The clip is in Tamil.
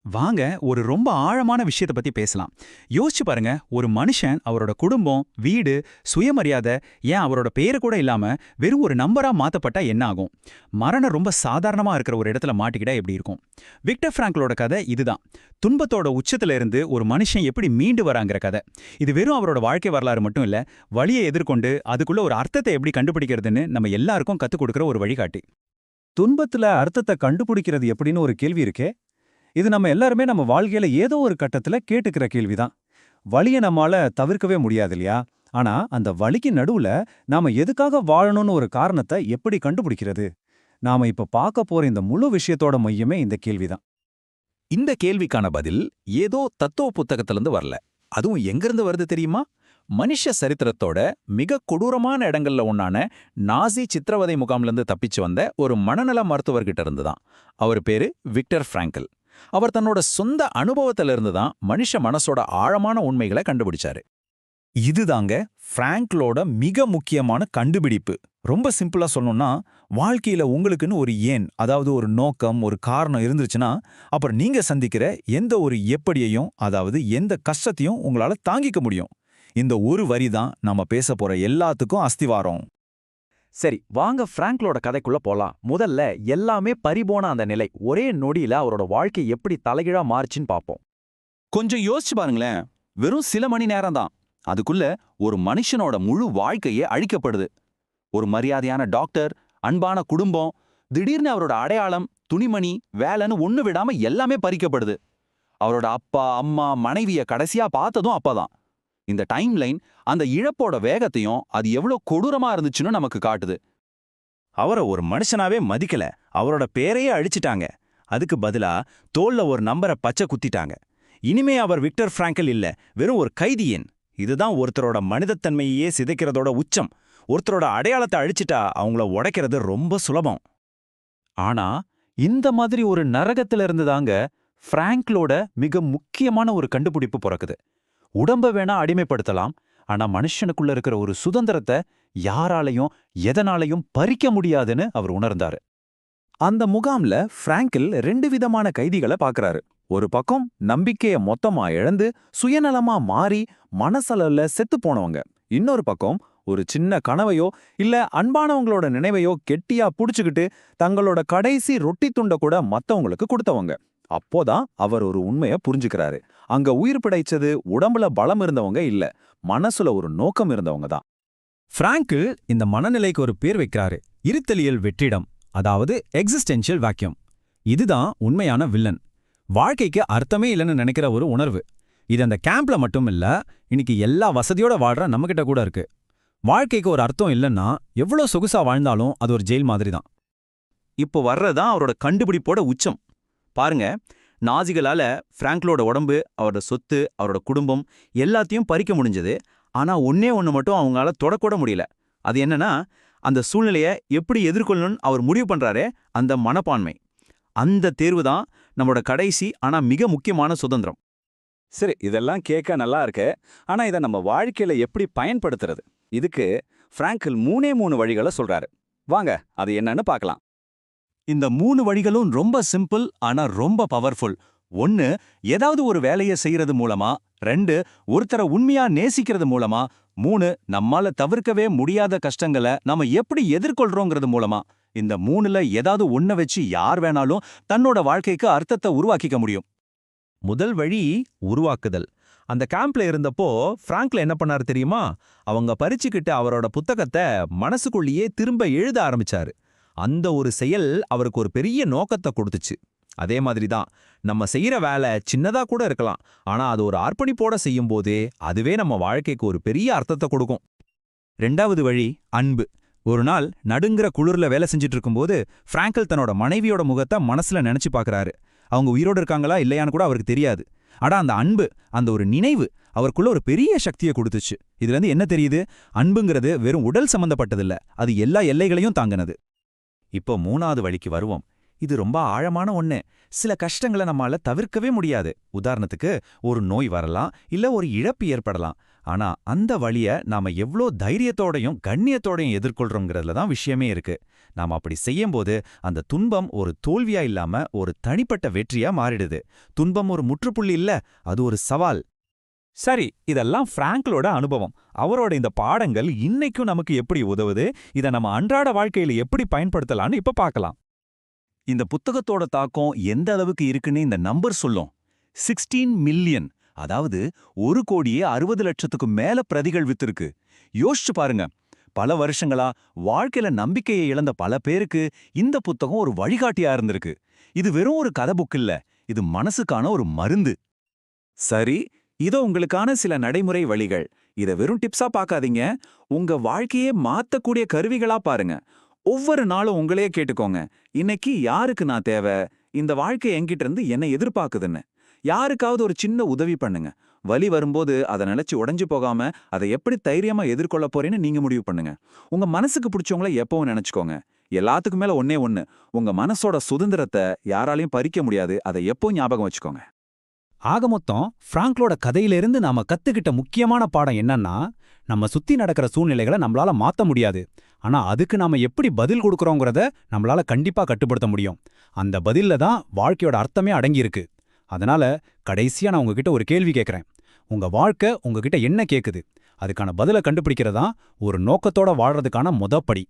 வாங்க ஒரு ரொம்ப ஆழமான விஷயத்த பத்தி பேசலாம். யோசிச்சு பாருங்க, ஒரு மனுஷன் அவரோட குடும்பம், வீடு, சுயமரியாதை, ஏன் அவரோட பேரு கூட இல்லாம வெறும் ஒரு நம்பரா மாத்தப்பட்டா என்ன ஆகும்? மரணம் ரொம்ப சாதாரணமா இருக்கிற ஒரு இடத்துல மாட்டிக்கிட்டா எப்படி இருக்கும்? விக்டர் பிராங்க்லோட கதை இதுதான். துன்பத்தோட உச்சத்துல இருந்து ஒரு மனுஷன் எப்படி மீண்டு வராங்கிற கதை. இது வெறும் அவரோட வாழ்க்கை வரலாறு மட்டும் இல்ல, வலியை எதிர்கொண்டு அதுக்குள்ள ஒரு அர்த்தத்தை எப்படி கண்டுபிடிக்கிறதுன்னு நம்ம எல்லாருக்கும் கத்துக் கொடுக்கிற ஒரு வழிகாட்டி. துன்பத்துல அர்த்தத்தை கண்டுபிடிக்கிறது எப்படின்னு ஒரு கேள்வி இருக்கே. இது நம்ம எல்லாருமே நம்ம வாழ்க்கையில ஏதோ ஒரு கட்டத்துல கேட்டுக்கிற கேள்விதான். வலிய நம்மால தவிர்க்கவே முடியாது இல்லையா? ஆனா அந்த வலிக்கு நடுவுல நாம எதுக்காக வாழணும்னு ஒரு காரணத்தை எப்படி கண்டுபிடிக்கிறது? நாம இப்ப பார்க்க போற இந்த முழு விஷயத்தோட மையமே இந்த கேள்விதான். இந்த கேள்விக்கான பதில் ஏதோ தத்துவ புத்தகத்திலிருந்து வரல. அதுவும் எங்கிருந்து வருது தெரியுமா? மனுஷ சரித்திரத்தோட மிக கொடூரமான இடங்கள்ல ஒன்னான நாசி சித்திரவதை முகாம்லேருந்து தப்பிச்சு வந்த ஒரு மனநல மருத்துவர்கிட்ட இருந்துதான். அவர் பேரு விக்டர் பிராங்கல். அவர் தன்னோட சொந்த அனுபவத்திலிருந்து தான் மனுஷ மனசோட ஆழமான உண்மைகளை கண்டுபிடிச்சாரு. இதுதாங்க பிராங்க்லோட மிக முக்கியமான கண்டுபிடிப்பு. ரொம்ப சிம்பிளா சொல்லணும்னா, வாழ்க்கையில உங்களுக்குன்னு ஒரு ஏன், அதாவது ஒரு நோக்கம், ஒரு காரணம் இருந்துச்சுன்னா, அப்புறம் நீங்க சந்திக்கிற எந்த ஒரு எப்படியையும், அதாவது எந்த கஷ்டத்தையும் உங்களால தாங்கிக்க முடியும். இந்த ஒரு வரி தான் நாம பேச போற எல்லாத்துக்கும் அஸ்திவாரம். சரி, வாங்க பிராங்க்லோட கதைக்குள்ள போலாம். முதல்ல எல்லாமே பறிபோன அந்த நிலை, ஒரே நொடியில அவரோட வாழ்க்கை எப்படி தலைகீழா மாறுச்சுன்னு பாப்போம். கொஞ்சம் யோசிச்சு பாருங்களேன். வெறும் சில மணி நேரம் தான், அதுக்குள்ள ஒரு மனுஷனோட முழு வாழ்க்கையே அழிக்கப்படுது. ஒரு மரியாதையான டாக்டர், அன்பான குடும்பம், திடீர்னு அவரோட அடையாளம், துணிமணி, வேலைன்னு ஒண்ணு விடாம எல்லாமே பறிக்கப்படுது. அவரோட அப்பா, அம்மா, மனைவிய கடைசியா பார்த்ததும் அப்பதான். இந்த டைம் லைன் அந்த இழப்போட வேகத்தையும் அது எவ்வளவு கொடூரமா இருந்துச்சுன்னு நமக்கு காட்டுது. அவரை ஒரு மனுஷனாவே மதிக்கல, அவரோட பேரையே அழிச்சிட்டாங்க. அதுக்கு பதிலா தோல்ல ஒரு நம்பரை பச்சை குத்திட்டாங்க. இனிமே அவர் விக்டர் பிராங்கல் இல்ல, வெறும் ஒரு கைதியன். இதுதான் ஒருத்தரோட மனிதத்தன்மையே சிதைக்கிறதோட உச்சம். ஒருத்தரோட அடையாளத்தை அழிச்சிட்டா அவங்கள உடைக்கிறது ரொம்ப சுலபம். ஆனா இந்த மாதிரி ஒரு நரகத்துல இருந்து தாங்க பிராங்க்லோட மிக முக்கியமான ஒரு கண்டுபிடிப்பு பிறக்குது. உடம்ப வேணா அடிமைப்படுத்தலாம், ஆனா மனுஷனுக்குள்ள இருக்கிற ஒரு சுதந்திரத்தை யாராலையும் எதனாலையும் பறிக்க முடியாதுன்னு அவர் உணர்ந்தாரு. அந்த முகாம்ல பிராங்கில் 2 விதமான கைதிகளை பார்க்கறாரு. ஒரு பக்கம் நம்பிக்கைய மொத்தமா இழந்து சுயநலமா மாறி மனசளவுல செத்து போனவங்க. இன்னொரு பக்கம் ஒரு சின்ன கனவையோ இல்ல அன்பானவங்களோட நினைவையோ கெட்டியா புடிச்சுக்கிட்டு தங்களோட கடைசி ரொட்டி துண்ட கூட மத்தவங்களுக்கு கொடுத்தவங்க. அப்போதான் அவர் ஒரு உண்மைய புரிஞ்சுக்கிறாரு. அங்க உயிர் பிழைச்சது உடம்புல பலம் இருந்தவங்க இல்ல, மனசுல ஒரு நோக்கம் இருந்தவங்க தான். பிராங்கில் இந்த மனநிலைக்கு ஒரு பேர் வைக்கிறாரு, இருத்தலியல் வெற்றிடம், அதாவது எக்ஸிஸ்டென்ஷியல் வேக்யூம். இதுதான் உண்மையான வில்லன். வாழ்க்கைக்கு அர்த்தமே இல்லைன்னு நினைக்கிற ஒரு உணர்வு. இது அந்த கேம்ப்ல மட்டும் இல்ல, இன்னைக்கு எல்லா வசதியோட வாழ்ற நம்மகிட்ட கூட இருக்கு. வாழ்க்கைக்கு ஒரு அர்த்தம் இல்லைன்னா எவ்வளோ சொகுசா வாழ்ந்தாலும் அது ஒரு ஜெயில் மாதிரி தான். இப்போ வர்றதான் அவரோட கண்டுபிடிப்போட உச்சம். பாருங்க, நாசிகளால பிராங்க்லோட உடம்பு, அவரோட சொத்து, அவரோட குடும்பம் எல்லாத்தையும் பறிக்க முடிஞ்சது. ஆனா ஒன்னே ஒண்ணு மட்டும் அவங்களால தொடக்கூட முடியல. அது என்னன்னா, அந்த சூழ்நிலையை எப்படி எதிர்கொள்ளணும்னு அவர் முடிவு பண்றாரே, அந்த மனப்பான்மை. அந்த தேர்வு தான் நம்மளோட கடைசி ஆனா மிக முக்கியமான சுதந்திரம். சரி, இதெல்லாம் கேட்க நல்லா இருக்கு. ஆனா இதை நம்ம வாழ்க்கையில எப்படி பயன்படுத்துறது? இதுக்கு பிராங்கில் 3 வழிகளை சொல்றாரு. வாங்க அது என்னன்னு பார்க்கலாம். இந்த 3 வழிகளும் ரொம்ப சிம்பிள், ஆனா ரொம்ப பவர்ஃபுல். 1, ஏதாவது ஒரு வேலையை செய்யறது மூலமா. 2, ஒருத்தரை உண்மையா நேசிக்கிறது மூலமா. 3, நம்மால தவிர்க்கவே முடியாத கஷ்டங்களை நாம எப்படி எதிர்கொள்றோங்கிறது மூலமா. இந்த 3ல ஏதாவது ஒன்ன வச்சு யார் வேணாலும் தன்னோட வாழ்க்கைக்கு அர்த்தத்தை உருவாக்கிக்க முடியும். முதல் வழி உருவாக்குதல். அந்த கேம்ப்ல இருந்தப்போ பிராங்க்ல என்ன பண்ணாரு தெரியுமா? அவங்க பறிச்சுக்கிட்ட அவரோட புத்தகத்தை மனசுக்குள்ளேயே திரும்ப எழுத ஆரம்பிச்சாரு. அந்த ஒரு செயல் அவருக்கு ஒரு பெரிய நோக்கத்தை கொடுத்துச்சு. அதே மாதிரி தான் நம்ம செய்யற வேலை சின்னதா கூட இருக்கலாம், ஆனா அது ஒரு அர்ப்பணிப்போட செய்யும் போதே அதுவே நம்ம வாழ்க்கைக்கு ஒரு பெரிய அர்த்தத்தை கொடுக்கும். 2வது வழி அன்பு. ஒரு நாள் நடுங்கிற குளிர்ல வேலை செஞ்சுட்டு இருக்கும்போது பிராங்கல் தன்னோட மனைவியோட முகத்தை மனசுல நினைச்சு பார்க்கறாரு. அவங்க உயிரோடு இருக்காங்களா இல்லையான்னு கூட அவருக்கு தெரியாது. ஆனா அந்த அன்பு, அந்த ஒரு நினைவு அவருக்குள்ள ஒரு பெரிய சக்தியை கொடுத்துச்சு. இதுல இருந்து என்ன தெரியுது? அன்புங்கிறது வெறும் உடல் சம்பந்தப்பட்டதில்ல, அது எல்லா எல்லைகளையும் தாங்கினது. இப்போ 3வது வழிக்கு வருவோம். இது ரொம்ப ஆழமான ஒண்ணு. சில கஷ்டங்களை நம்மால தவிர்க்கவே முடியாது. உதாரணத்துக்கு ஒரு நோய் வரலாம், இல்ல ஒரு இழப்பு ஏற்படலாம். ஆனா அந்த வழிய நாம எவ்ளோ தைரியத்தோடையும் கண்ணியத்தோடையும் எதிர்கொள்றோங்கிறதுல தான் விஷயமே இருக்கு. நாம அப்படி செய்யும்போது அந்த துன்பம் ஒரு தோல்வியா இல்லாம ஒரு தனிப்பட்ட வெற்றியா மாறிடுது. துன்பம் ஒரு முற்றுப்புள்ளி இல்ல, அது ஒரு சவால். சரி, இதெல்லாம் ஃப்ராங்க்லோட அனுபவம். அவரோட இந்த பாடங்கள் இன்னைக்கும் நமக்கு எப்படி உதவுது, இத நம்ம அன்றாட வாழ்க்கையில எப்படி பயன்படுத்தலாம்னு இப்ப பார்க்கலாம். இந்த புத்தகத்தோட தாக்கம் எந்த அளவுக்கு இருக்குன்னு இந்த நம்பர் சொல்லும். 16 மில்லியன், அதாவது 1,60,00,000க்கு மேல பிரதிகள் வித்திருக்கு. யோசிச்சு பாருங்க. பல வருஷங்களா வாழ்க்கையில நம்பிக்கையை இழந்த பல பேருக்கு இந்த புத்தகம் ஒரு வழிகாட்டியா இருந்திருக்கு. இது வெறும் ஒரு கதை புக் இல்ல, இது மனசுக்கான ஒரு மருந்து. சரி, இதோ உங்களுக்கான சில நடைமுறை வழிகள். இத வெறும் டிப்ஸா பார்க்காதீங்க, உங்க வாழ்க்கையே மாத்தக்கூடிய கருவிகளா பாருங்க. ஒவ்வொரு நாளும் உங்களையே கேட்டுக்கோங்க, இன்னைக்கு யாருக்கு நான் தேவை, இந்த வாழ்க்கை என்கிட்ட இருந்து என்ன எதிர்பார்க்குதுன்னு. யாருக்காவது ஒரு சின்ன உதவி பண்ணுங்க. வலி வரும்போது அதை நினைச்சு உடைஞ்சு போகாம அதை எப்படி தைரியமா எதிர்கொள்ள போறேன்னு நீங்க முடிவு பண்ணுங்க. உங்க மனசுக்கு பிடிச்சவங்கள எப்பவும் நினைச்சுக்கோங்க. எல்லாத்துக்கும் மேல ஒன்னே ஒண்ணு, உங்க மனசோட சுதந்திரத்தை யாராலையும் பறிக்க முடியாது. அதை எப்பவும் ஞாபகம் வச்சுக்கோங்க. ஆக மொத்தம் ஃப்ராங்க்லோட கதையிலிருந்து நாம கத்துக்கிட்ட முக்கியமான பாடம் என்னன்னா, நம்ம சுத்தி நடக்கிற சூழ்நிலைகளை நம்மளால மாத்த முடியாது. ஆனா அதுக்கு நாம எப்படி பதில் கொடுக்கறோங்கிறத நம்மளால கண்டிப்பா கட்டுப்படுத்த முடியும். அந்த பதில்ல தான் வாழ்க்கையோட அர்த்தமே அடங்கியிருக்கு. அதனால கடைசியா நான் உங்ககிட்ட ஒரு கேள்வி கேட்கறேன். உங்க வாழ்க்கை உங்ககிட்ட என்ன கேக்குது? அதுக்கான பதிலை கண்டுபிடிக்கிறதா ஒரு நோக்கத்தோட வாழ்றதுக்கான படி.